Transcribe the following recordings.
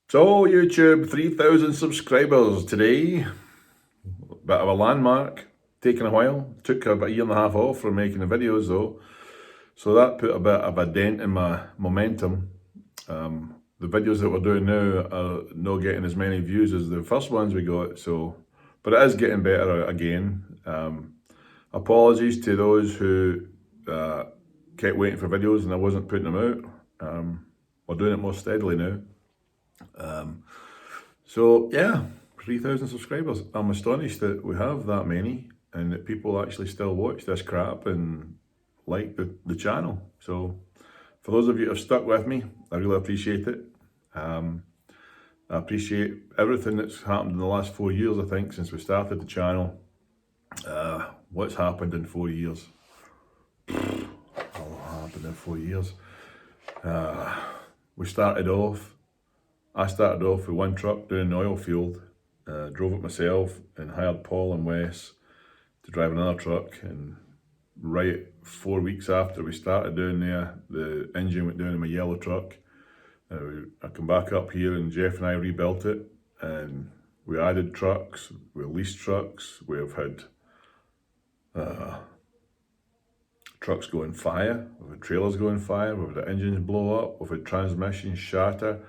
So YouTube, 3,000 subscribers today. Bit of a landmark, taking a while. Took about a year and a half off from making the videos though. So that put a bit of a dent in my momentum. The videos that we're doing now are not getting as many views as the first ones we got, but it is getting better again. Apologies to those who kept waiting for videos and I wasn't putting them out. We're doing it more steadily now. So yeah, 3,000 subscribers. I'm astonished that we have that many and that people actually still watch this crap and like the channel. So for those of you who have stuck with me, I really appreciate it. I appreciate everything that's happened in the last 4 years, I think, since we started the channel. What's happened in 4 years? All happened in 4 years. I started off with one truck doing the oil field, drove it myself and hired Paul and Wes to drive another truck, and right 4 weeks after we started doing there, the engine went down in my yellow truck. I come back up here and Jeff and I rebuilt it, and we added trucks, we leased trucks, we've had trucks go on fire, we've had trailers go on fire, we've had engines blow up, we've had transmissions shatter,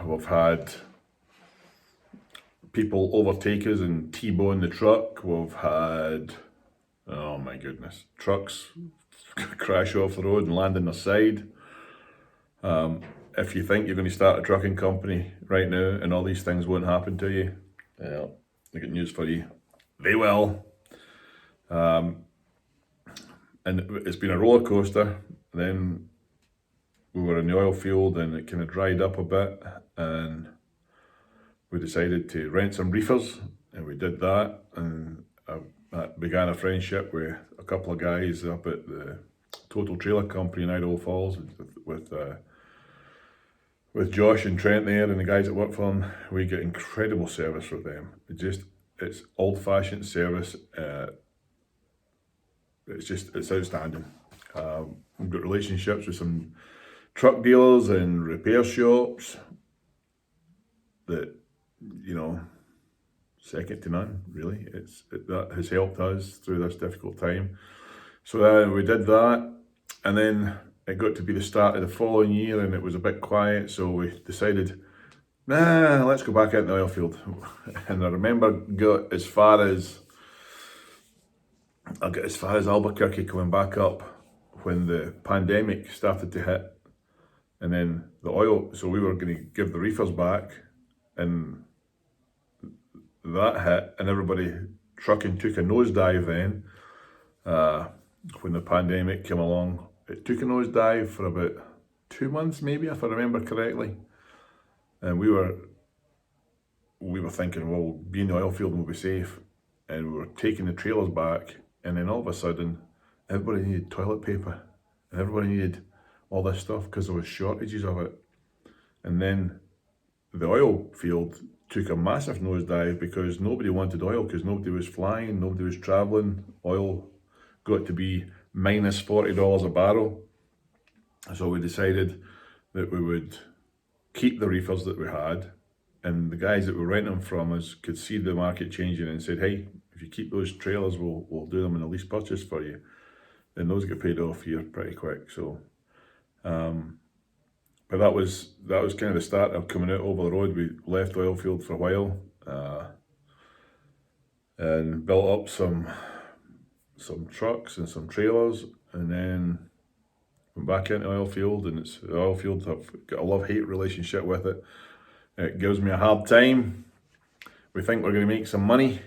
we've had people overtake us and T-bone the truck, we've had, oh my goodness, trucks crash off the road and land on their side. If you think you're going to start a trucking company right now and all these things won't happen to you, well, I got news for you. They will. And it's been a roller coaster. Then we were in the oil field and it kind of dried up a bit, and we decided to rent some reefers, and we did that, and I began a friendship with a couple of guys up at the Total Trailer Company in Idaho Falls with Josh and Trent there and the guys that work for them. We get incredible service from them. It's old-fashioned service. It's outstanding. We've got relationships with some truck dealers and repair shops that, you know, second to none, really. That has helped us through this difficult time. So we did that, and then it got to be the start of the following year and it was a bit quiet, so we decided, let's go back into the oil field. And I remember I got as far as Albuquerque coming back up when the pandemic started to hit, and then so we were going to give the reefers back, and that hit, and everybody trucking took a nosedive then. When the pandemic came along, it took a nosedive for about 2 months, maybe, if I remember correctly. And we were thinking, well, be in the oil field and we'll be safe. And we were taking the trailers back, and then all of a sudden, everybody needed toilet paper, and everybody needed all this stuff because there was shortages of it. And then the oil field took a massive nosedive because nobody wanted oil, because nobody was flying, nobody was traveling. Oil got to be minus $40 a barrel. So we decided that we would keep the reefers that we had, and the guys that were renting them from us could see the market changing and said, hey, if you keep those trailers, we'll do them in a lease purchase for you. And those get paid off here pretty quick. So, but that was kind of the start of coming out over the road. We left the oil field for a while and built up some trucks and some trailers, and then went back into the oil field. And the oil field, I've got a love-hate relationship with it. It gives me a hard time. We think we're going to make some money,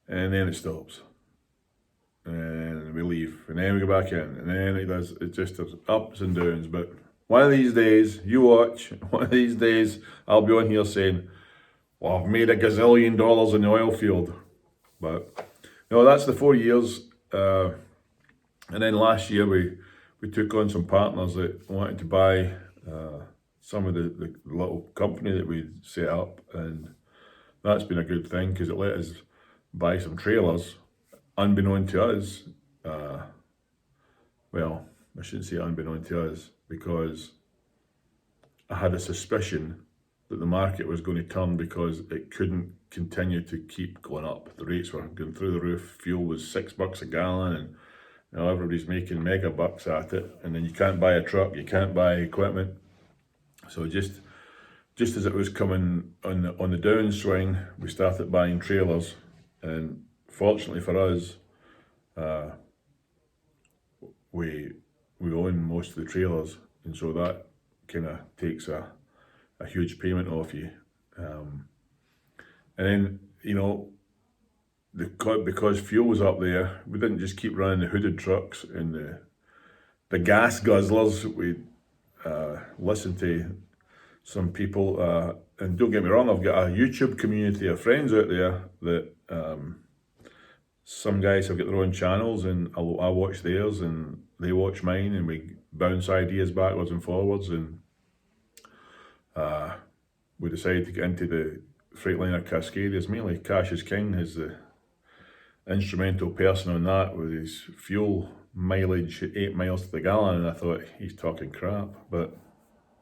and then it stops. And we leave, and then we go back in, and then there's ups and downs. But one of these days, you watch, one of these days, I'll be on here saying, well, I've made $1 gazillion in the oil field. But no, that's the 4 years. And then last year, we took on some partners that wanted to buy some of the little company that we set up, and that's been a good thing because it let us buy some trailers, unbeknown to us. Well, I shouldn't say unbeknown to us, because I had a suspicion that the market was going to turn because it couldn't continue to keep going up. The rates were going through the roof. Fuel was $6 a gallon, and everybody's making mega bucks at it. And then you can't buy a truck, you can't buy equipment. So just as it was coming on the downswing, we started buying trailers, and fortunately for us, we own most of the trailers, and so that kind of takes a huge payment off you. And then, because fuel was up there, we didn't just keep running the hooded trucks and the gas guzzlers. We listened to some people, and don't get me wrong, I've got a YouTube community of friends out there that some guys have got their own channels, and I watch theirs and they watch mine, and we bounce ideas backwards and forwards, and we decided to get into the Freightliner Cascadias. Mainly Cassius King is the instrumental person on that, with his fuel mileage 8 miles to the gallon, and I thought, he's talking crap, but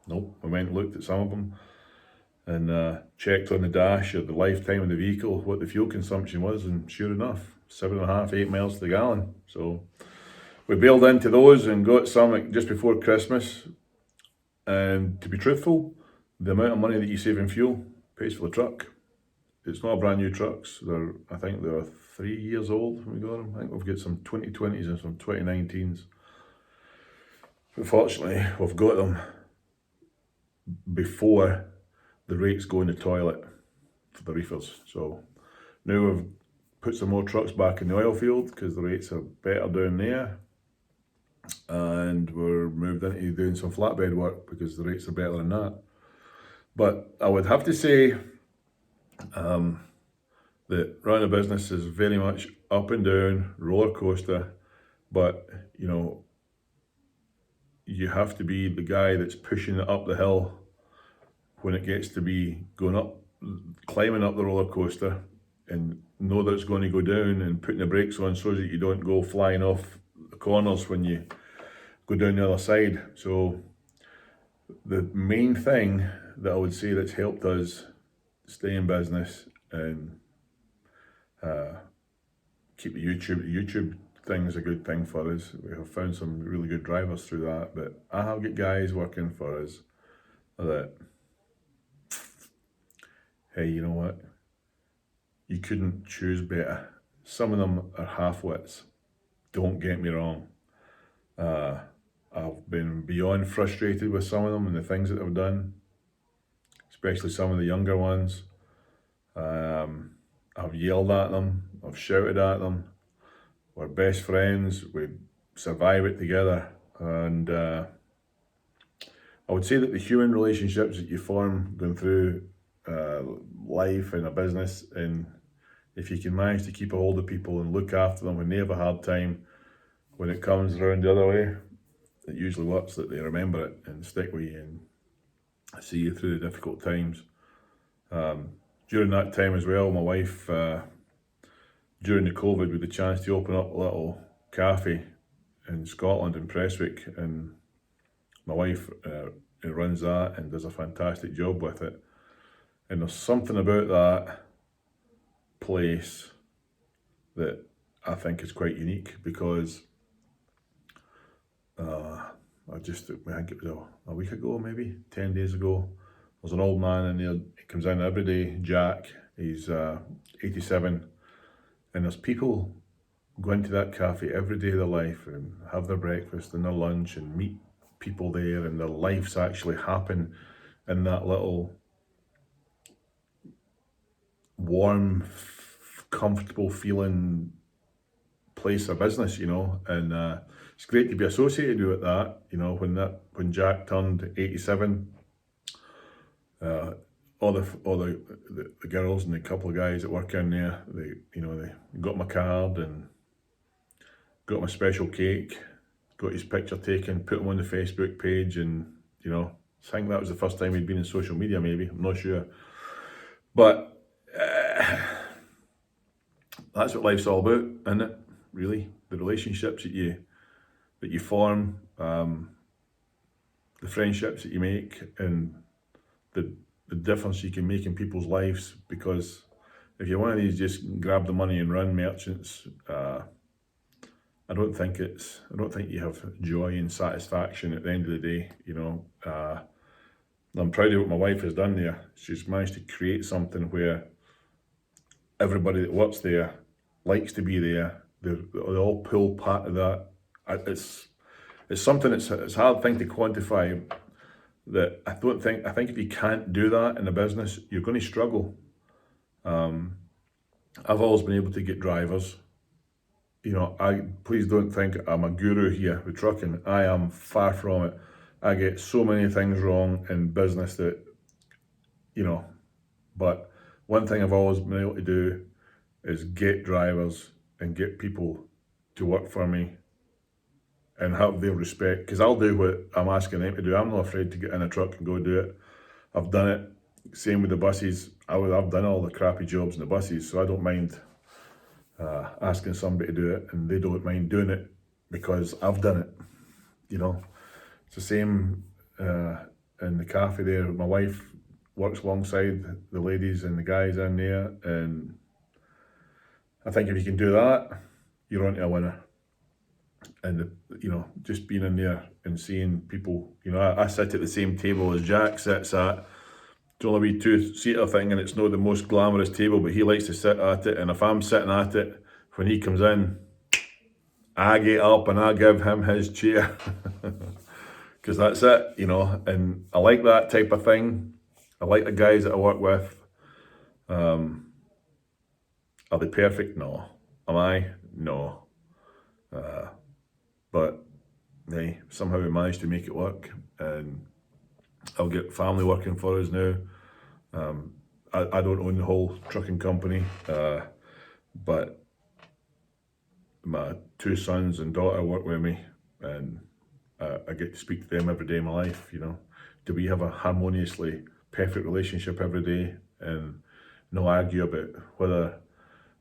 nope. We went and looked at some of them and checked on the dash of the lifetime of the vehicle what the fuel consumption was, and sure enough, 7.5, 8 miles to the gallon. So we bailed into those and got some just before Christmas. And to be truthful, the amount of money that you save in fuel pays for the truck. It's not brand new trucks. I think they're 3 years old when we got them. I think we've got some 2020s and some 2019s. But fortunately, we've got them before the rates go in the toilet for the reefers. So now we've put some more trucks back in the oil field because the rates are better down there, and we're moved into doing some flatbed work because the rates are better than that. But I would have to say that running a business is very much up and down, roller coaster, but you have to be the guy that's pushing it up the hill when it gets to be going up, climbing up the roller coaster, and know that it's going to go down, and putting the brakes on so that you don't go flying off the corners when you go down the other side. So the main thing that I would say that's helped us stay in business and keep the YouTube thing is a good thing for us. We have found some really good drivers through that, but I have got guys working for us that, hey, you know what? You couldn't choose better. Some of them are half-wits, don't get me wrong. I've been beyond frustrated with some of them and the things that they've done, especially some of the younger ones. I've yelled at them, I've shouted at them. We're best friends, we survive it together. And I would say that the human relationships that you form going through life and a business, and if you can manage to keep a hold of people and look after them when they have a hard time, when it comes around the other way, it usually works, that they remember it and stick with you and see you through the difficult times. During that time as well, my wife, during the COVID, we had the chance to open up a little cafe in Scotland, in Prestwick, and my wife runs that and does a fantastic job with it. And there's something about that place that I think is quite unique, because I think it was a week ago, maybe 10 days ago, there's an old man in there. He comes in every day, Jack. He's 87, and there's people go into that cafe every day of their life and have their breakfast and their lunch and meet people there, and their lives actually happen in that little warm, comfortable feeling place of business, and it's great to be associated with that. When Jack turned 87, all the girls and the couple of guys that work in there, they got my card and got my special cake, got his picture taken, put him on the Facebook page, and I think that was the first time he'd been in social media, maybe, I'm not sure. But that's what life's all about, isn't it? Really, the relationships that you form. the friendships that you make and the difference you can make in people's lives. Because if you're one of these just grab the money and run merchants, I don't think you have joy and satisfaction at the end of the day. You know, I'm proud of what my wife has done there. She's managed to create something where everybody that works there likes to be there. They all pull part of that. It's something it's a hard thing to quantify. That I think if you can't do that in a business, you're going to struggle. I've always been able to get drivers. You know, please don't think I'm a guru here with trucking. I am far from it. I get so many things wrong in business that, you know, but one thing I've always been able to do is get drivers and get people to work for me and have their respect, because I'll do what I'm asking them to do. I'm not afraid to get in a truck and go do it. I've done it. Same with the buses. I've done all the crappy jobs in the buses, so I don't mind asking somebody to do it, and they don't mind doing it because I've done it. You know, it's the same in the cafe there. My wife works alongside the ladies and the guys in there, and I think if you can do that, you're onto a winner. And you know, just being in there and seeing people, you know, I sit at the same table as Jack sits at. It's only a wee two-seater thing, and it's not the most glamorous table, but he likes to sit at it. And if I'm sitting at it, when he comes in, I get up and I give him his chair, because that's it, you know. And I like that type of thing. I like the guys that I work with. Are they perfect? No. Am I? No. But hey, somehow we managed to make it work, and I'll get family working for us now. I don't own the whole trucking company, but my two sons and daughter work with me, and I get to speak to them every day of my life. You know, do we have a harmoniously perfect relationship every day, and no argue about whether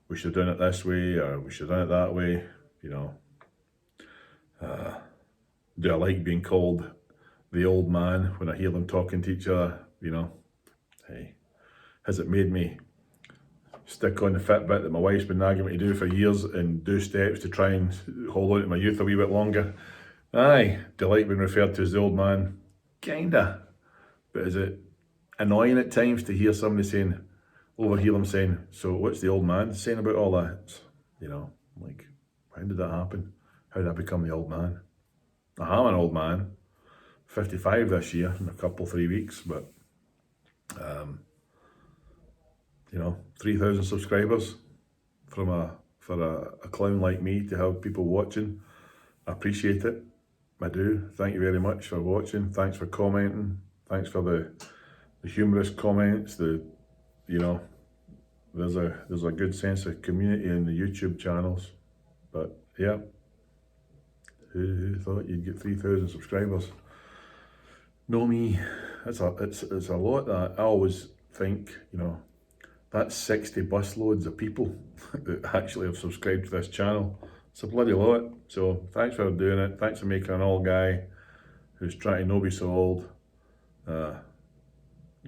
we should have done it this way or we should have done it that way? You know, do I like being called the old man when I hear them talking to each other? You know, hey, has it made me stick on the Fitbit that my wife's been nagging me to do for years and do steps to try and hold on to my youth a wee bit longer? Aye. Do I like being referred to as the old man? Kinda. But is it annoying at times to hear somebody overhear them saying, so what's the old man saying about all that? You know, like, when did that happen? How did I become the old man? I am an old man, 55 this year in a couple, 3 weeks, but, you know, 3,000 subscribers for a clown like me to have people watching. I appreciate it. I do. Thank you very much for watching. Thanks for commenting. Thanks for the humorous comments. You know, there's a good sense of community in the YouTube channels. But yeah, who thought you'd get 3,000 subscribers? No me. It's a lot. That I always think, you know, that's 60 busloads of people that actually have subscribed to this channel. It's a bloody lot. So thanks for doing it. Thanks for making an old guy who's trying to not be so old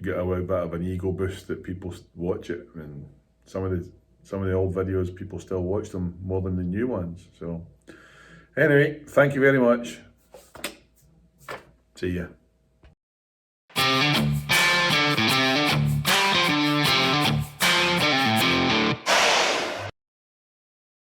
get a wee bit of an ego boost that people watch it. And some of the old videos, people still watch them more than the new ones. So anyway, thank you very much. See ya.